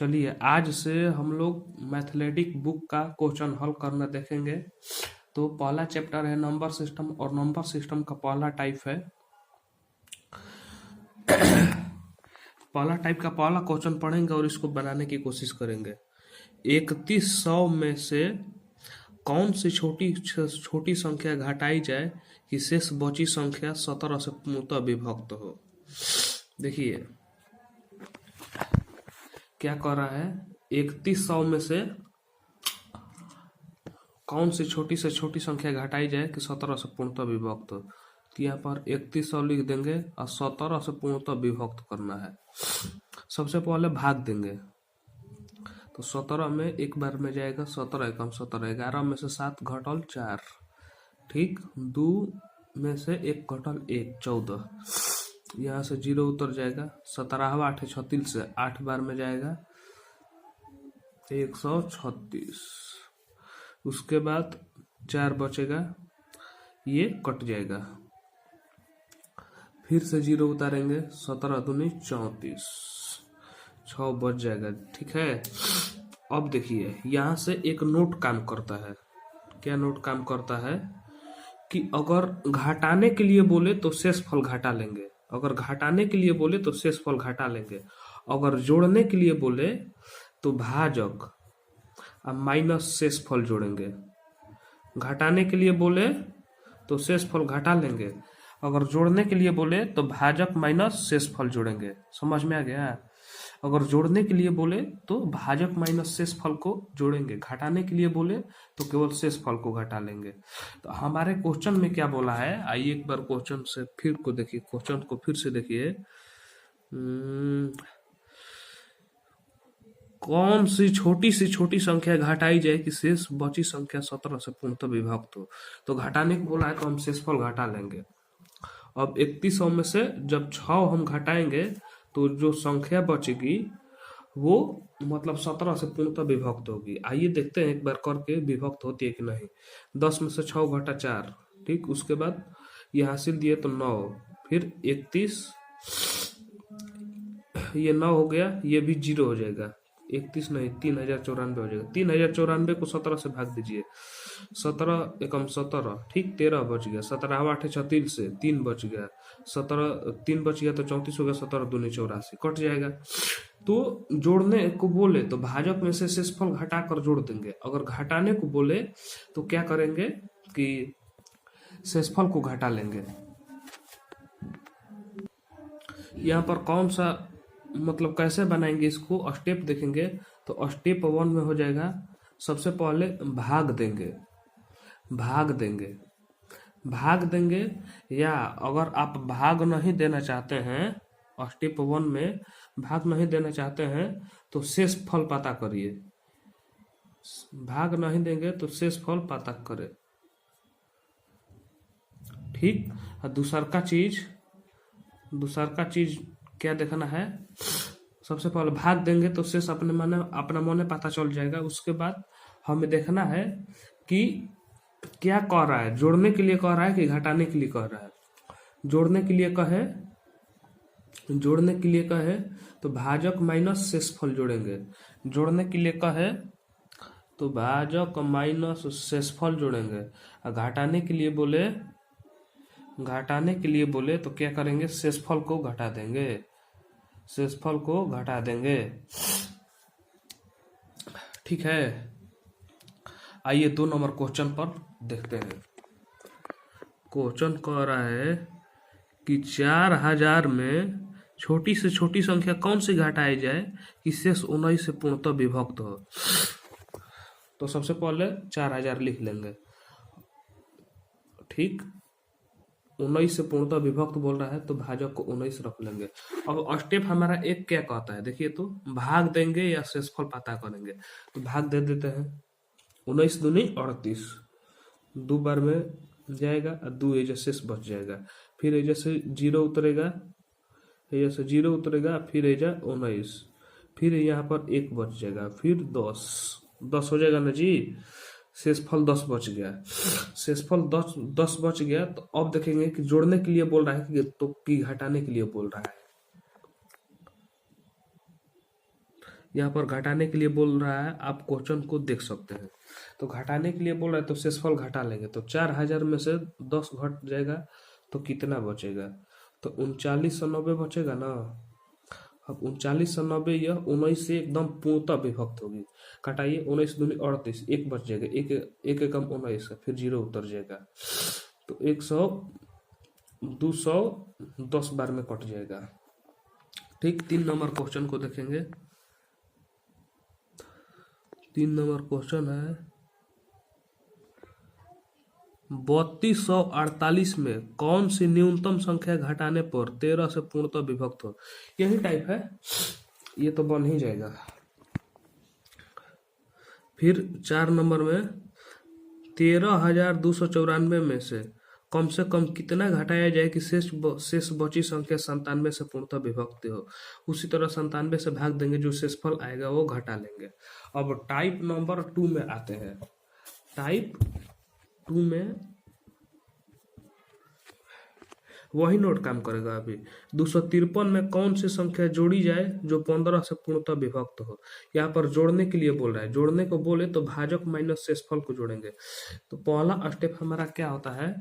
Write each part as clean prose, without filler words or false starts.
चलिए आज से हम लोग मैथमेटिक बुक का क्वेश्चन हल करना देखेंगे। तो पहला चैप्टर है नंबर सिस्टम, और नंबर सिस्टम का पहला टाइप है पहला टाइप का पहला क्वेश्चन पढ़ेंगे और इसको बनाने की कोशिश करेंगे। 3100 में से कौन सी छोटी छोटी संख्या घटाई जाए कि शेष बची संख्या 17 से पूर्णतः विभक्त हो। देखिए क्या कर रहा है, 3100 में से कौन सी छोटी से छोटी संख्या घटाई जाए कि 17 से पूर्णतः विभक्त हो। तो यहाँ पर 3100 लिख देंगे और 17 से पूर्णतः विभक्त करना है। सबसे पहले भाग देंगे, तो 17 में एक बार में जाएगा 17 एकम 17, 11 में से 7 घटल 4, ठीक, 2 में से 1 घटल 1, 14, यहाँ से 0 उतर जाएगा। 17 8 36 से 8 बार में जाएगा 136, उसके बाद 4 बचेगा, ये कट जाएगा, फिर से 0 उतारेंगे, 17 दूनी 34, 6 बच जाएगा, ठीक है। अब देखिए यहाँ से एक नोट काम करता है। क्या नोट काम करता है कि अगर घटाने के लिए बोले तो शेषफल घटा लेंगे, अगर घटाने के लिए बोले तो शेषफल घटा लेंगे, अगर जोड़ने के लिए बोले तो भाजक अब माइनस शेषफल जोड़ेंगे। घटाने के लिए बोले तो शेषफल घटा लेंगे, अगर जोड़ने के लिए बोले तो भाजक माइनस शेषफल जोड़ेंगे। समझ में आ गया। अगर जोड़ने के लिए बोले तो भाजक माइनस शेषफल को जोड़ेंगे, घटाने के लिए बोले तो केवल शेषफल को घटा लेंगे। तो हमारे क्वेश्चन में क्या बोला है, आइए एक बार क्वेश्चन से फिर को देखिए, क्वेश्चन को फिर से देखिए। कौन सी छोटी संख्या घटाई जाए कि शेष बची संख्या 17 से पूर्णतः विभक्त हो। तो घटाने को बोला है तो हम शेषफल घटा लेंगे। अब 3100 में से जब 6 हम घटाएंगे तो जो संख्या बचेगी वो मतलब 17 से पूर्णतः विभक्त होगी। आइए देखते हैं एक बार करके विभक्त होती है कि नहीं। 10 में से 6 घटा 4, ठीक, उसके बाद ये हासिल दिए तो 9, फिर 31, ये 9 हो गया, ये भी 0 हो जाएगा, 31 नहीं 3094 हो जाएगा। 3094 को 17 से भाग दीजिए, 17 एकम 17, ठीक, 13 बच गया। 17 8 36 से 3 बच गया, 17 3 बच गया तो 34 हो गया, 17 दूनी 84, कट जाएगा। तो जोड़ने को बोले तो भाजक में से शेषफल घटाकर जोड़ देंगे, अगर घटाने को बोले तो क्या करेंगे कि शेषफल को घटा लेंगे। यहाँ पर कौन सा मतलब कैसे बनाएंगे इसको, स्टेप देखेंगे तो स्टेप 1 में हो जाएगा, सबसे पहले भाग देंगे, भाग देंगे, या अगर आप भाग नहीं देना चाहते हैं, स्टेप 1 में भाग नहीं देना चाहते हैं तो शेषफल पता करिए। भाग नहीं देंगे तो शेषफल पता करें, ठीक। दूसर का चीज क्या देखना है, सबसे पहले भाग देंगे तो शेष अपना मन पता चल जाएगा। उसके बाद हमें देखना है कि क्या कह रहा है, जोड़ने के लिए कह रहा है कि घटाने के लिए कह रहा है। जोड़ने के लिए कहे तो भाजक माइनस शेषफल जोड़ेंगे, जोड़ने के लिए कहे तो भाजक माइनस शेषफल जोड़ेंगे, और घटाने के लिए बोले तो क्या करेंगे, शेषफल को घटा देंगे, ठीक है। आइए 2 नंबर क्वेश्चन पर देखते हैं। क्वेश्चन कह रहा है कि 4000 में छोटी से छोटी संख्या कौन सी घटाई जाए कि शेष 19 से पूर्णतः विभक्त हो। तो सबसे पहले 4000 लिख लेंगे, ठीक, 19 से पूर्णतः विभक्त बोल रहा है तो भाजक को 19 रख लेंगे। अब स्टेप हमारा एक क्या कहता है, देखिए तो भाग देंगे या शेषफल पता करेंगे। तो भाग दे देते हैं, 19 दूनी 38, 2 बार में जाएगा और 2 एजा शेष बच जाएगा, फिर एजा से 0 उतरेगा, फिर एजा 19, फिर यहाँ पर 1 बच जाएगा, फिर 10 हो जाएगा ना जी। शेषफल 10 बच गया, शेषफल 10 बच गया। तो अब देखेंगे कि जोड़ने के लिए बोल रहा है कि घटाने के लिए बोल रहा है। यहाँ पर घटाने के लिए बोल रहा है, आप क्वेश्चन को देख सकते हैं। तो घटाने के लिए बोल रहा है तो शेषफल घटा लेंगे, तो 4000 में से 10 घट जाएगा तो कितना बचेगा, तो 3990 बचेगा ना। अब 3990 यह 19 से एकदम पूर्णतः विभक्त होगी। घटाइए, 19 दूनी 38, एक बच जाएगा, एक एक एकम 19 है, फिर 0 उतर जाएगा, तो 100 210 बार में कट जाएगा। ठीक, 3 नंबर क्वेश्चन को देखेंगे। 3 नंबर क्वेश्चन है 3248 में कौन सी न्यूनतम संख्या घटाने पर 13 से पूर्णतः विभक्त हो। यही टाइप है, ये तो बन ही जाएगा। फिर 4 नंबर में 13,294 में से कम कितना घटाया जाए कि शेष बची संख्या 97 से पूर्णतः विभक्त हो। उसी तरह 97 से भाग देंगे, जो शेषफल आएगा वो घटा लेंगे। अब टाइप नंबर 2 में आते हैं। टाइप 2 में वही नोट काम करेगा। अभी 253 में कौन सी संख्या जोड़ी जाए जो 15 से पूर्णतः विभक्त हो। यहाँ पर जोड़ने के लिए बोल रहा है, जोड़ने को बोले तो भाजक माइनस शेषफल को जोड़ेंगे। तो पहला स्टेप हमारा क्या होता है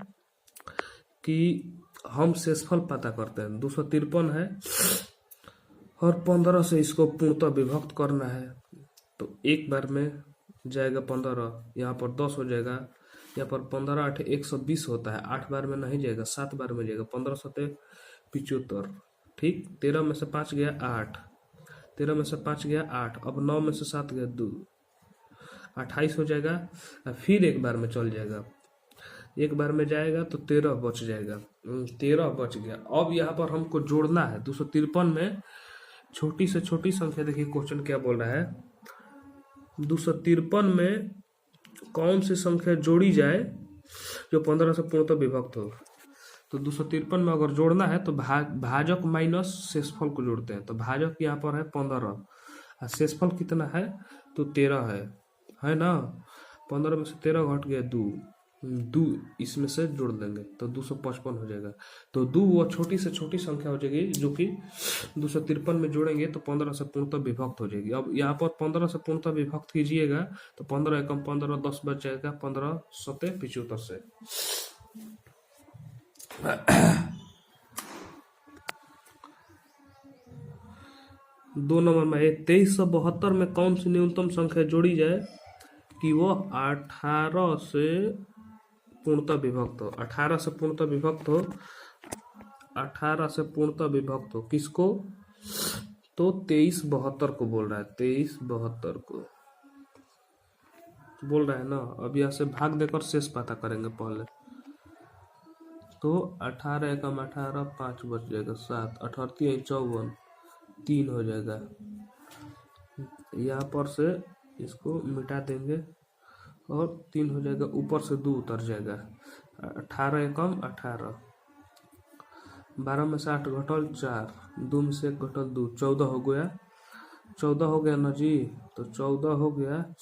कि हम शेषफल पता करते हैं। 253 है और 15 से इसको पूर्णतः विभक्त करना है, तो एक बार में जाएगा 15, यहाँ पर 10 हो जाएगा, यहाँ पर 15 8 120 होता है, 8 बार में नहीं जाएगा, 7 बार में जाएगा, 15 7 75। ठीक, 13 में से 5 गया 8, 13 में से 5 गया 8, अब 9 में से 7 गया 2, 28 हो जाएगा। फिर एक बार में चल जाएगा, एक बार में जाएगा तो 13 बच जाएगा, 13 बच गया। अब यहाँ पर हमको जोड़ना है 253 में छोटी से छोटी संख्या। देखिए क्वेश्चन क्या बोल रहा है, 253 में कौन सी संख्या जोड़ी जाए जो 15 से पूर्णतः विभक्त हो। तो 253 में अगर जोड़ना है तो भाजक माइनस शेषफल को जोड़ते हैं। तो भाजक यहाँ पर है 15 और शेषफल कितना है, तो 13 है ना। 15 में से 13 घट गया 2 इसमें से जोड़ देंगे तो 255 हो जाएगा। तो 2 वो छोटी से छोटी संख्या हो जाएगी जो कि 253 में जोड़ेंगे तो 15 से पूर्णतः विभक्त हो जाएगी। अब यहाँ पर 15 से पूर्णतः विभक्त कीजिएगा तो 15 एकम 15 10 बच जाएगा, 15 7 75 से। 2 नंबर में 2372 में कौन सी न्यूनतम संख्या जोड़ी जाए कि वो 18 से पूर्णतः विभक्त हो। 18 से पूर्णतः विभक्त हो, 18 से पूर्णतः विभक्त हो किसको, तो 2372 को बोल रहा है, 2372 को बोल रहा है ना। अब यहाँ से भाग देकर शेष पता करेंगे पहले। तो 18 एकम 18, 5 बच जाएगा 7, 18 54, 3 हो जाएगा। यहाँ पर से इसको मिटा देंगे और 3 हो जाएगा, ऊपर से 2 उतर जाएगा। 18 एकम 18, 12 में से 8 घटल 4, 2 में से 1 घटल 2, 14 हो गया। 14 हो गया ना जी, तो 14 हो गया।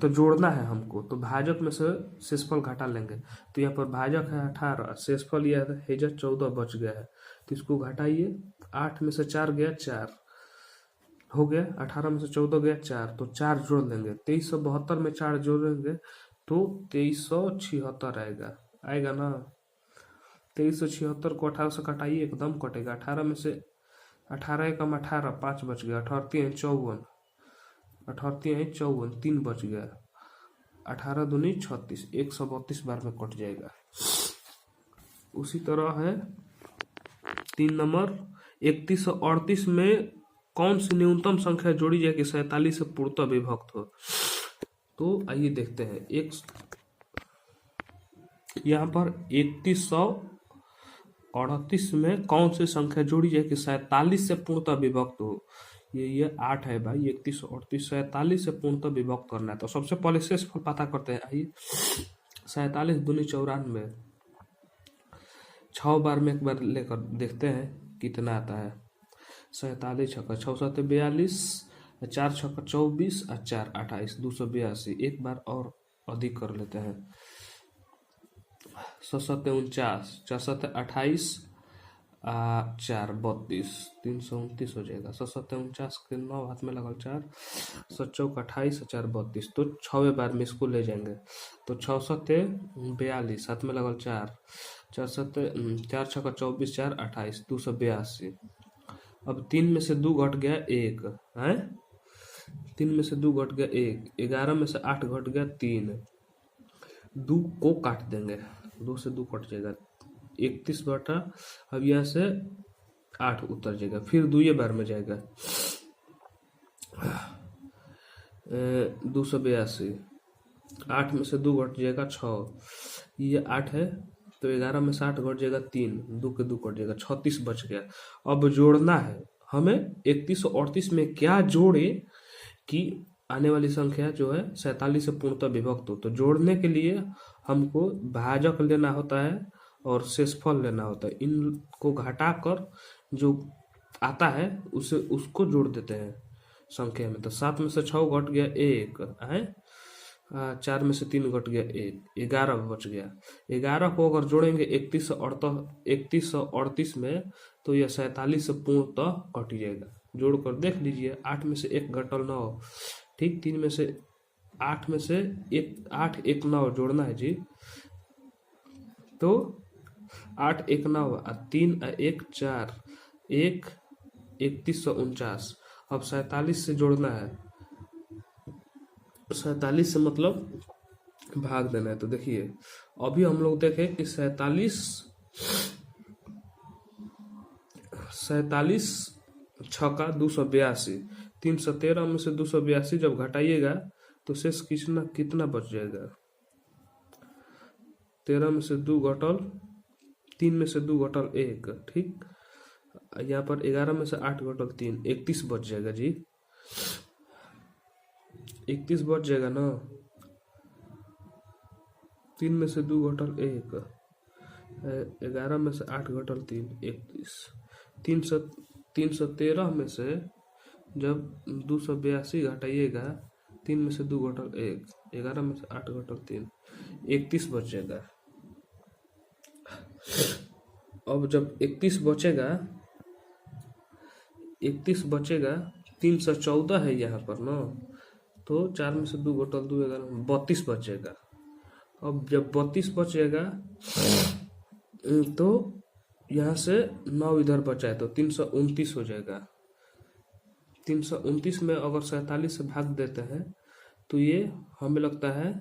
तो जोड़ना है हमको, तो भाजक में से शेषफल घटा लेंगे। तो यहाँ पर भाजक है 18, शेषफल यह है 14 बच गया है, तो इसको घटाइए। 8 में से 4 गया 4 हो गया, 18 में से 14 गया 4, तो 4 जोड़ लेंगे। 2372 में 4 जोड़ेंगे तो 2376 आएगा ना। 2376 को 18 से घटाइए, एकदम कटेगा। 18 में से 18 एकम 18, 5 बच गया। 18 3 54, 18 3 54, 3 बच गया। 18 दूनी 36, 132 बार में कट जाएगा। उसी तरह है 3 नंबर 3138 में कौन सी न्यूनतम संख्या जोड़ी जाए कि 47 से पूर्णतः विभक्त हो। तो आइए देखते हैं। यहाँ पर 3138 में कौन सी संख्या जोड़ी जाए कि 47 से पूर्णतः विभक्त हो। ये 8 है भाई, 3138 47 से पूर्णतः विभक्त करना है। तो सबसे पहले शेषफल पता करते हैं। आइए 47 दूनी 94, 6 बार में एक बार लेकर देखते हैं कितना आता है। 47 छक्का 6 7 42, 4 छक्का 24 और 4 28, 282। एक बार और अधिक कर लेते हैं। 7 7 49, 4 7 28, चार 32, 329 हो जाएगा। 749 के 9 हाथ में लगल 4, 7 28, 4 32, तो 6वें बार में इसको ले जाएंगे। तो 6 सत्ते 42, हाथ में लगल 4, 4 सत्ते 4 6 24, 4 28, 282। अब 3 में से 2 घट गया 1 है, 3 में से 2 घट गया 1, 11 में से 8 घट गया 3, 2 को काट देंगे, 2 से 2 कट जाएगा, 31 बटा, अब यहाँ से 8 उतर जाएगा, फिर 2 बार में जाएगा 282, 8 में से 2 घट जाएगा 6, ये 8 है, तो 11 में से 8 घट जाएगा 3, 2 के 2 कट जाएगा, 36 बच गया। अब जोड़ना है हमें 31 और 38 में क्या जोड़े कि आने वाली संख्या जो है 47 से पूर्णतः विभक्त हो। तो जोड़ने के लिए हमको भाजक लेना होता है और शेषफल लेना होता है, इनको घटाकर जो आता है उसे उसको जोड़ देते हैं संख्या में। तो 7 में से 6 घट गया 1 है, 4 में से 3 घट गया 1, 11 बच गया। 11 को अगर जोड़ेंगे 31 और 38 में, तो यह 47 से पूर्णतः कट जाएगा। जोड़कर देख लीजिए, 8 में से 1 घटल 9, ठीक, 3 में से 8 में से 8 1 9 जोड़ना है जी, तो 8 1 9, 3 1 4, 1 3149। अब 47 से जोड़ना है, 47 से मतलब भाग देना है। तो देखिए अभी हम लोग देखें कि 47 छक्का 282, 313 में से 282 जब घटाइएगा तो शेष कितना बच जाएगा। 13 में से 2 घटल, 3 में से 2 घटल 1, ठीक, यहाँ पर 11 में से 8 घटल 3, 31 बच जाएगा जी, 31 बच जाएगा ना। 3 में से 2 घटल 1, 11 में से 8 घटल 3, 31, 313 में से जब 282 घटाइएगा, 3 में से 2 घटल 1, 11 में से 8 घटल 3, 31 बच जाएगा। अब जब 31 बचेगा 314 है यहाँ पर ना, तो 4 में से 2 घटल 2, 11, 32 बच जाएगा। अब जब 32 बच जाएगा तो यहाँ से 9 इधर बचा है, तो 329 हो जाएगा। 329 में अगर 47 से भाग देते हैं तो ये हमें लगता है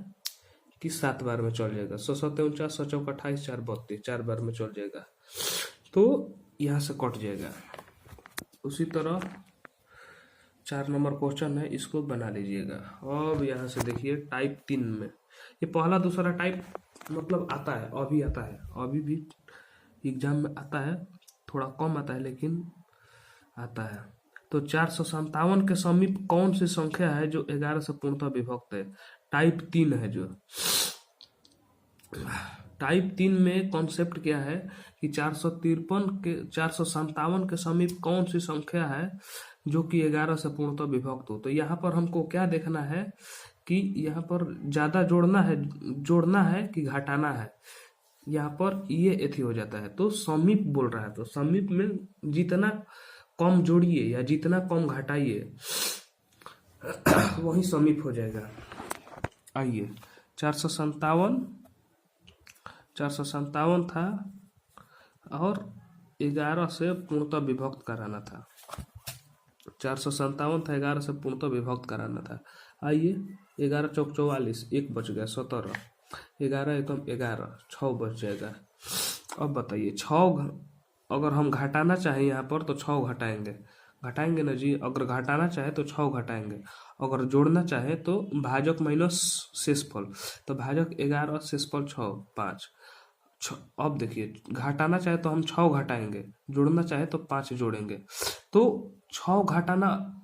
कि 7 बार में चल जाएगा। 749, 7 28, 4 32, 4 बार में चल जाएगा, तो यहाँ से कट जाएगा। उसी तरह 4 नंबर क्वेश्चन है, इसको बना लीजिएगा। अब यहाँ से देखिए टाइप 3 में, ये पहला दूसरा टाइप मतलब आता है, अभी आता है, अभी भी एग्जाम में आता है, थोड़ा कम आता है लेकिन आता है। तो 457 के समीप कौन सी संख्या है जो 11 से पूर्णतः विभक्त है। टाइप 3 है जो। टाइप 3 में कॉन्सेप्ट क्या है कि 457 के समीप कौन सी संख्या है जो कि 11 से पूर्णतः विभक्त हो। तो यहाँ पर हमको क्या देखना है कि यहाँ पर ज्यादा जोड़ना है कि घटाना है। यहाँ पर ये एथी हो जाता है, तो समीप बोल रहा है, तो समीप में जितना कम जोड़िए या जितना कम घटाइए वही समीप हो जाएगा। आइए 457 था और 11 से पूर्णतः विभक्त कराना था। 457 था, 11 से पूर्णतः विभक्त कराना था। आइए 11 चौक 44, 1 बच गया 17, 11 एकम 11, 6 बच जाएगा। अब बताइए 6 अगर हम घटाना चाहें यहाँ पर तो 6 घटाएंगे ना जी। अगर घटाना चाहे तो 6 घटाएंगे, अगर जोड़ना चाहे तो भाजक माइनस शेषफल, तो भाजक 11, शेषफल 6, 5। अब देखिए घटाना चाहे तो हम 6 घटाएंगे, जोड़ना चाहे तो 5 जोड़ेंगे। तो 6 घटाना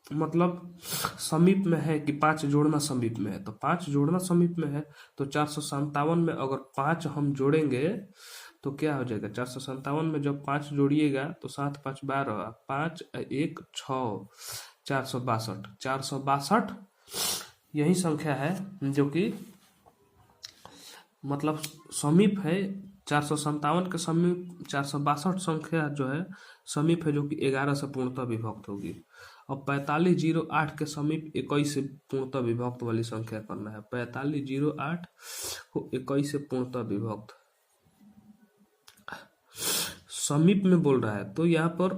मतलब समीप में है कि 5 जोड़ना समीप में है, तो 5 जोड़ना समीप में है। तो 457 में अगर 5 हम जोड़ेंगे तो क्या हो जाएगा। 457 में जब 5 जोड़िएगा तो 7 5 12, 5 1 6, 462 यही संख्या है जो कि मतलब समीप है 457 के समीप 462 संख्या जो है समीप है, जो कि 11 से पूर्णतः विभक्त होगी। अब 4508 के समीप 21 से पूर्णतः विभक्त वाली संख्या करना है। 4508 को 21 से पूर्णतः विभक्त समीप में बोल रहा है, तो यहाँ पर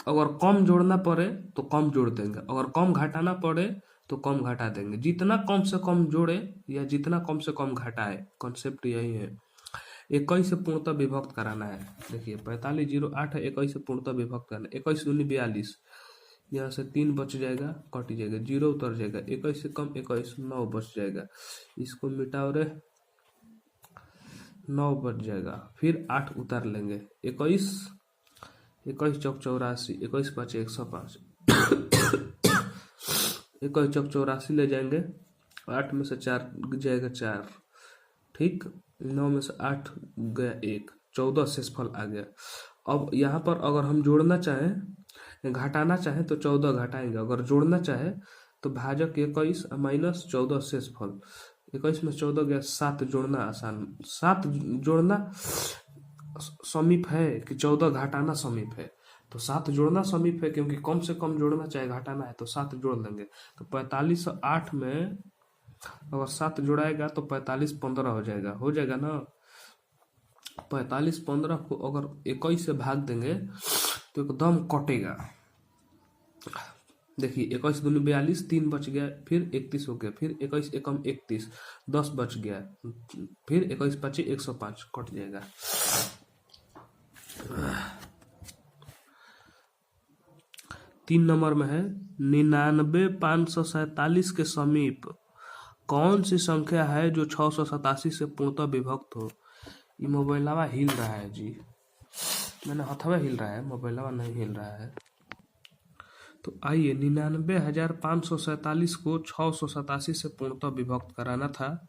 अगर कम जोड़ना पड़े तो कम जोड़ देंगे, अगर कम घटाना पड़े तो कम घटा देंगे। जितना कम से कम जोड़े या जितना कम से कम घटाए, कॉन्सेप्ट यही है। 21 से पूर्णतः विभक्त कराना है। देखिए 4508 है, 21 से पूर्णतः विभक्त करना है। 21 दूनी 42, यहाँ से 3 बच जाएगा, कट जाएगा, 0 उतर जाएगा। 21 से कम 21, 9 बच जाएगा। इसको मिटाओ रे, 9 बच जाएगा। फिर 8 उतार लेंगे। 21 चौक 84, 21 पाँच 105, 21 चौक 84 ले जाएंगे। 8 में से 4 जाएगा 4, ठीक। 9 में से 8 गया 1, 14 शेषफल आ गया। अब यहाँ पर अगर हम जोड़ना चाहें, घटाना चाहें तो 14 घटाएंगे, अगर जोड़ना चाहे तो भाजक 21 माइनस 14 शेषफल। 21 में 14 गया, 7 जोड़ना आसान, 7 जोड़ना समीप है कि 14 घटाना समीप है, तो 7 जोड़ना समीप है, क्योंकि कम से कम जोड़ना चाहे घटाना है तो 7 जोड़ लेंगे। तो 4508 में अगर 7 जोड़ाएगा तो 45 15 हो जाएगा ना। 45 15 को अगर 21 से भाग देंगे तो एकदम कटेगा। देखिए 21 दूनी 42, 3 बच गया, फिर 31 हो गया, फिर 21 एकम 31, 10 बच गया, फिर 21 पचे 105, कट जाएगा। तीन नंबर में है 99547 के समीप कौन सी संख्या है जो 687 से पूर्णतः विभक्त हो। ये मोबाइलवा हिल रहा है जी, मैंने हथवा हिल रहा है, मोबाइलवा नहीं हिल रहा है। तो आइए 99,547 को 687 से पूर्णतः विभक्त कराना था।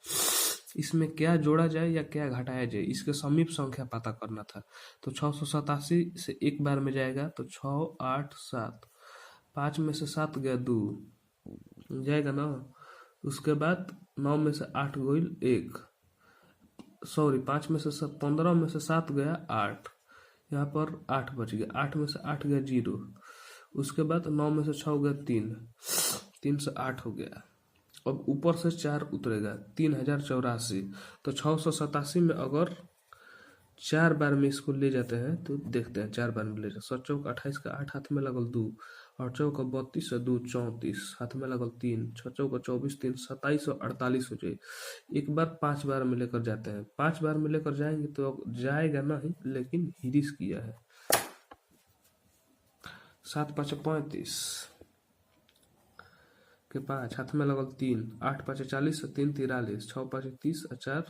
इसमें क्या जोड़ा जाए या क्या घटाया जाए, इसके समीप संख्या पता करना था। तो 687 से एक बार में जाएगा तो 6 8 7, 5 में से 7 गया 2 जाएगा ना। उसके बाद 9 में से 8 गोइल 1, सॉरी 5 में से 15 में से 7 गया 8, यहाँ पर 8 बच गया, 8 में से 8 गया 0। उसके बाद 9 में से 6 गया 3, 3 से 8 हो गया। अब ऊपर से 4 उतरेगा, 3084। तो 687 में अगर 4 बार में इसको ले जाते हैं तो देखते हैं 4 बार में ले जाते। 7 चौक 28 का 8 हाथ में लगल 2, 8 चौक 32 से 2 34, हाथ में लगल 3, 6 चौक 24 3 27 और 48 हो जाए। एक बार 5 बार में लेकर जाते हैं, 5 बार में लेकर जाएंगे तो जाएगा नहीं, लेकिन हिरिस किया है। 7 5 35 के 5 हाथ में लगल 3, 8 5 40 से 3 43, 6 5 30 और 4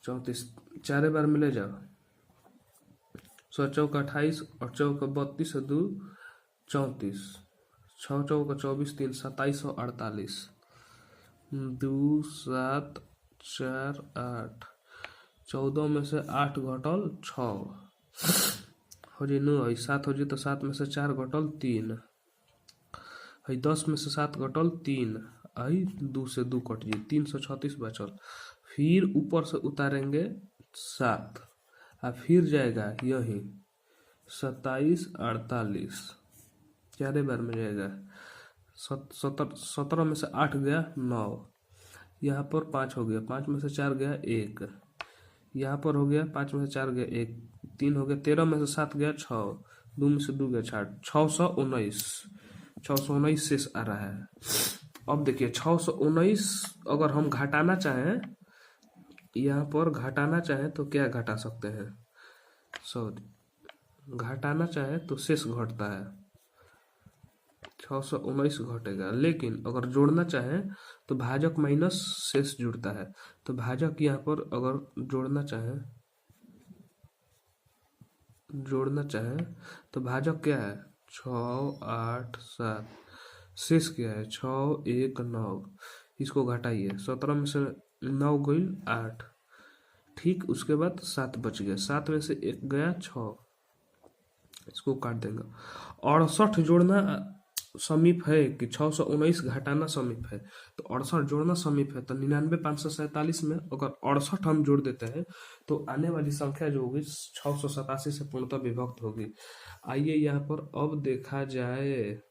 34, 4 बार में ले जाओ। 6 चौक 28 और चौक 32 से 2 34, 6 चौक 24 3 27 और 48, 2 7 4 8, 14 में से 8 घटल 6 हो जी 9, 7 हो जी तो 7 में से 4 घटल 3, 10 में से 7 घटल 3, 2 से 2 कट जी, 336 बचल। फिर ऊपर से उतारेंगे 7 और फिर जाएगा यही 27 48, 4 बार में जाएगा। 17 में से 8 गया 9, यहाँ पर 5 हो गया, 5 में से 4 गया 1, यहाँ पर हो गया 5 में से 4 गया 1, 3 हो गया, 13 में से 7 गया 6, 2 में से 2 गया 619, 619 शेष आ रहा है। अब देखिए 619 अगर हम घटाना चाहें, यहाँ पर घटाना चाहें तो क्या घटा सकते हैं, सॉरी घटाना चाहें तो शेष घटता है, 619 घटेगा। लेकिन अगर जोड़ना चाहें तो भाजक माइनस शेष जुड़ता है। तो भाजक यहाँ पर अगर जोड़ना चाहें तो भाजक क्या है 6 8 7, शेष क्या है 6 1 9, इसको घटाइए। 17 में से 9 गई 8, ठीक। उसके बाद 7 बच गया, 7 में से 1 गया 6, इसको काट देंगे। 68 जोड़ना समीप है कि 619 घटाना समीप है, तो 68 जोड़ना समीप है, तो 99,547 में अगर 68 हम जोड़ देते हैं तो आने वाली संख्या जो होगी 687 से पूर्णतः विभक्त होगी। आइए यहाँ पर अब देखा जाए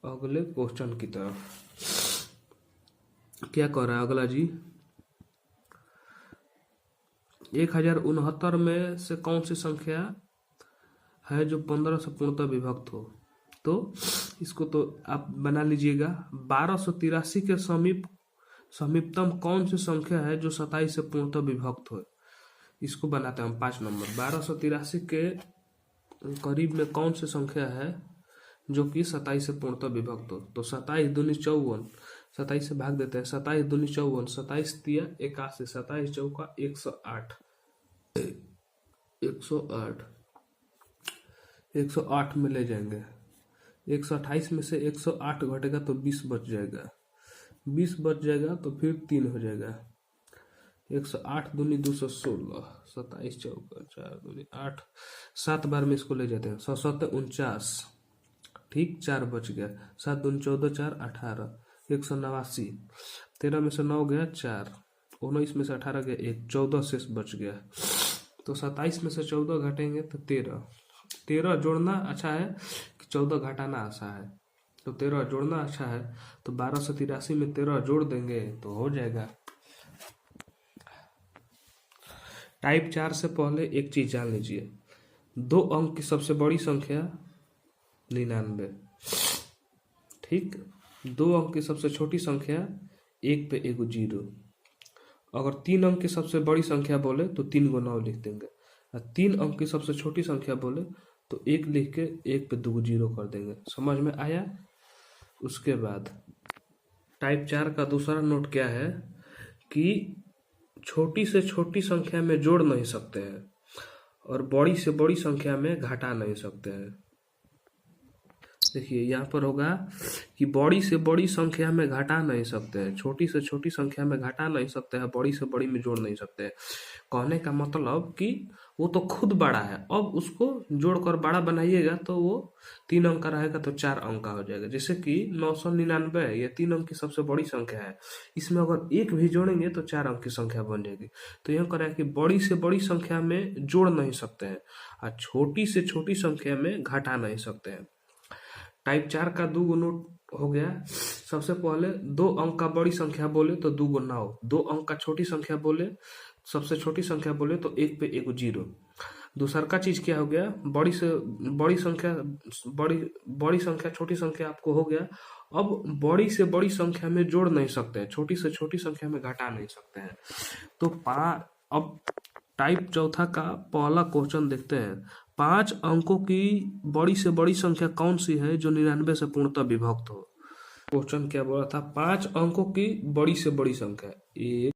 अगले क्वेश्चन की तरफ। क्या कह रहा है अगला जी, 1069 में से कौन सी संख्या है जो 15 से पूर्णतः विभक्त हो। तो इसको तो आप बना लीजिएगा। 1283 के समीपतम कौन सी संख्या है जो 27 से पूर्णतः विभक्त हो। इसको बनाते हैं हम 5 नंबर। 1283 के करीब में कौन सी संख्या है जो कि 27 से पूर्णतः विभक्त हो। तो 27 दूनी 54, 27 से भाग देते हैं। 27 दूनी 54, 27 तिया 81, 27 चौका 108, 108 में ले जाएंगे। 128 में से 108 घटेगा तो 20 बच जाएगा, 20 बच जाएगा तो फिर 3 हो जाएगा। 108 दूनी 216, 27 चौका 4 दूनी 8, 7 बार में इसको ले जाते हैं। 7 49, ठीक 4 बच गया। 7 दूनी 14, 4 18, 189, 13 में से 9 गया 4, 19 में से 18 गया 1, 14 शेष बच गया। तो 27 में से 14 घटेंगे तो 13 जोड़ना अच्छा है कि 14 घटाना आसान है। तो 13 जोड़ना अच्छा है, तो 1283 में 13 जोड़ देंगे तो हो जाएगा। टाइप 4 से पहले एक चीज जान लीजिए, 2 अंक की सबसे बड़ी संख्या 99, ठीक। 2 अंक की सबसे छोटी संख्या 1 पे 1 0। अगर 3 अंक की सबसे बड़ी संख्या बोले तो 3 को 9 लिख देंगे, और 3 अंक की सबसे छोटी संख्या बोले तो 1 लिख के 1 पे 2 0 कर देंगे। समझ में आया। उसके बाद टाइप 4 का दूसरा नोट क्या है कि छोटी से छोटी संख्या में जोड़ नहीं सकते हैं और बड़ी से बड़ी संख्या में घटा नहीं सकते हैं। देखिए यहाँ पर होगा कि बड़ी से बड़ी संख्या में घटा नहीं सकते हैं, छोटी से छोटी संख्या में घटा नहीं सकते हैं, बड़ी से बड़ी में जोड़ नहीं सकते हैं। कहने का मतलब कि वो तो खुद बड़ा है, अब उसको जोड़कर बड़ा बनाइएगा तो वो 3 अंक का रहेगा तो 4 अंक का हो जाएगा। जैसे कि 999 ये 3 अंक की सबसे बड़ी संख्या है, इसमें अगर 1 भी जोड़ेंगे तो 4 अंक की संख्या बन जाएगी। तो यह कह रहा है कि बड़ी से बड़ी संख्या में जोड़ नहीं सकते हैं और छोटी से छोटी संख्या में घटा नहीं सकते हैं। टाइप 4 का 2 नोट हो गया। सबसे पहले 2 अंक का बड़ी संख्या बोले तो 2 9, 2 अंक का छोटी संख्या बोले, सबसे छोटी संख्या बोले तो 1 पे 1 0। दूसरा का चीज क्या हो गया, बड़ी से बड़ी संख्या, बड़ी संख्या छोटी संख्या आपको हो गया। अब बड़ी से बड़ी संख्या में जोड़ नहीं सकते हैं, छोटी से छोटी संख्या में घटा नहीं सकते हैं। तो अब टाइप 4 का पहला क्वेश्चन देखते हैं। 5 अंकों की बड़ी से बड़ी संख्या कौन सी है जो 99 से पूर्णतः विभक्त हो। क्वेश्चन क्या बोला था, 5 अंकों की बड़ी से बड़ी संख्या 1